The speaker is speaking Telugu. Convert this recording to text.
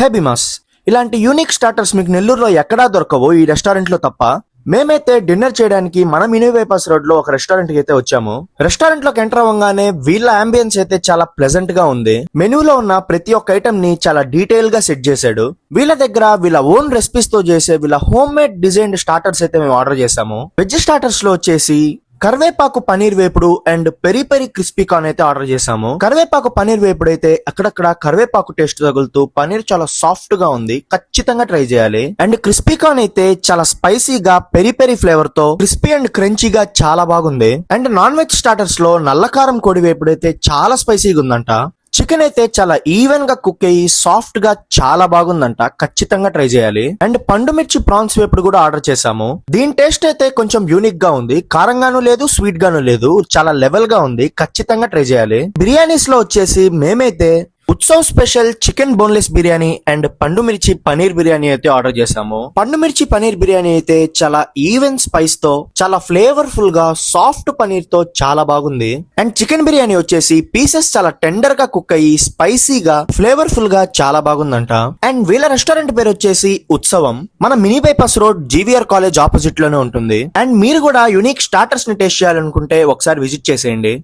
హే బిమాస్, ఇలాంటి యూనిక్ స్టార్టర్స్ మీకు నెల్లూరులో ఎక్కడా దొరకవు, ఈ రెస్టారెంట్ లో తప్ప. మేమైతే డిన్నర్ చేయడానికి మన మినీ బైపాస్ రోడ్ లో ఒక రెస్టారెంట్ కి అయితే వచ్చాము. రెస్టారెంట్ లోకి ఎంటర్ అవ్వగానే వీళ్ళ అంబియన్స్ అయితే చాలా ప్లెజెంట్ గా ఉంది. మెనూలో ఉన్న ప్రతి ఒక్క ఐటమ్ ని చాలా డీటెయిల్ గా సెట్ చేశాడు. వీళ్ళ దగ్గర వీళ్ళ ఓన్ రెసిపీస్ తో చేసే వీళ్ళ హోమ్ మేడ్ డిజైన్డ్ స్టార్టర్స్ అయితే మేము ఆర్డర్ చేసాము. వెజ్ స్టార్టర్స్ లో వచ్చేసి కరివేపాకు పనీర్ వేపుడు and peri peri crispy corn అయితే ఆర్డర్ చేసాము. కరివేపాకు పనీర్ వేపుడు అయితే అక్కడక్కడ కరివేపాకు టేస్ట్ తగులుతూ పనీర్ చాలా సాఫ్ట్ గా ఉంది, ఖచ్చితంగా ట్రై చేయాలి. అండ్ క్రిస్పీ కార్న్ అయితే చాలా స్పైసీగా పెరి పెరి ఫ్లేవర్ తో క్రిస్పీ అండ్ క్రంచీగా చాలా బాగుంది. అండ్ నాన్ వెజ్ స్టార్టర్స్ లో నల్లకారం కోడి వేపుడు అయితే చాలా స్పైసీగా ఉందంట. చికెన్ అయితే చాలా ఈవెన్ గా కుక్ అయ్యి సాఫ్ట్ గా చాలా బాగుందంట, ఖచ్చితంగా ట్రై చేయాలి. అండ్ పండు మిర్చి ప్రాన్స్ వేపుడు కూడా ఆర్డర్ చేసాము. దీని టేస్ట్ అయితే కొంచెం యూనిక్ గా ఉంది, కారంగాను లేదు స్వీట్ గాను లేదు, చాలా లెవెల్ గా ఉంది, ఖచ్చితంగా ట్రై చేయాలి. బిర్యానీస్ లో వచ్చేసి మేమైతే Utsav special chicken boneless biryani and పండు మిర్చి పనీర్ బిర్యానీ అయితే ఆర్డర్ చేసాము. పండు మిర్చి పనీర్ బిర్యానీ అయితే చాలా ఈవెన్ స్పైస్ తో చాలా ఫ్లేవర్ఫుల్ గా సాఫ్ట్ పనీర్ తో చాలా బాగుంది. అండ్ చికెన్ బిర్యానీ వచ్చేసి పీసెస్ చాలా టెండర్ గా కుక్ అయ్యి స్పైసీగా ఫ్లేవర్ఫుల్ గా చాలా బాగుందంట. అండ్ వీళ్ళ రెస్టారెంట్ పేరు వచ్చేసి ఉత్సవం. మన mini bypass road GVR college opposite లోనే ఉంటుంది. అండ్ మీరు కూడా యూనిక్ స్టార్టర్స్ ని టేస్ట్ చేయాలనుకుంటే ఒకసారి విజిట్ చేసేయండి.